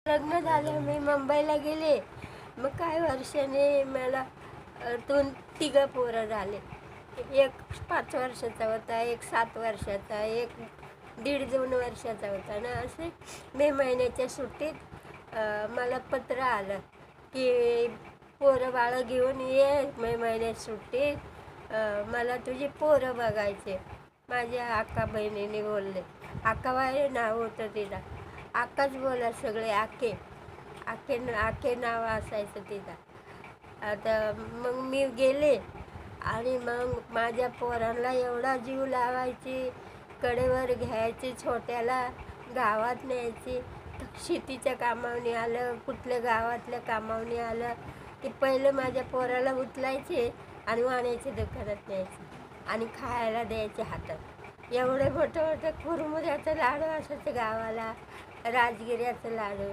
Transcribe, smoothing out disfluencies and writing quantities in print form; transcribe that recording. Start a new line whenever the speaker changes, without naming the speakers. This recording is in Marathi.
लग्न झालं, मी मुंबईला गेले. मग काही वर्षाने मला दोन तिघं पोरं झाले. एक 5 वर्षाचा होता, एक 7 वर्षाचा, एक 1.5-2 वर्षाचा होता ना. असे मे महिन्याच्या सुट्टीत मला पत्र आलं की पोरं बाळं घेऊन ये मे महिन्यात सुट्टीत. मला तुझी पोरं बघायचे. माझ्या आका बहिणीने बोलले. आकाबाई नाव होतं तिला. आकाच बोला सगळे आके आके आके नाव असायचं तिला. आता मग मी गेले आणि मग माझ्या पोरांना एवढा जीव लावायची, कडेवर घ्यायची, छोट्याला गावात न्यायची. शेतीच्या कामावनी आलं, कुठल्या गावातल्या कामावनी आलं की पहिलं माझ्या पोराला उचलायचे आणि वाण्याच्या दुकानात न्यायचे आणि खायला द्यायचे हातात. एवढे मोठं मोठं कुरमुऱ्याचं लाडू असायचं गावाला, राजगिऱ्याचं लाडू.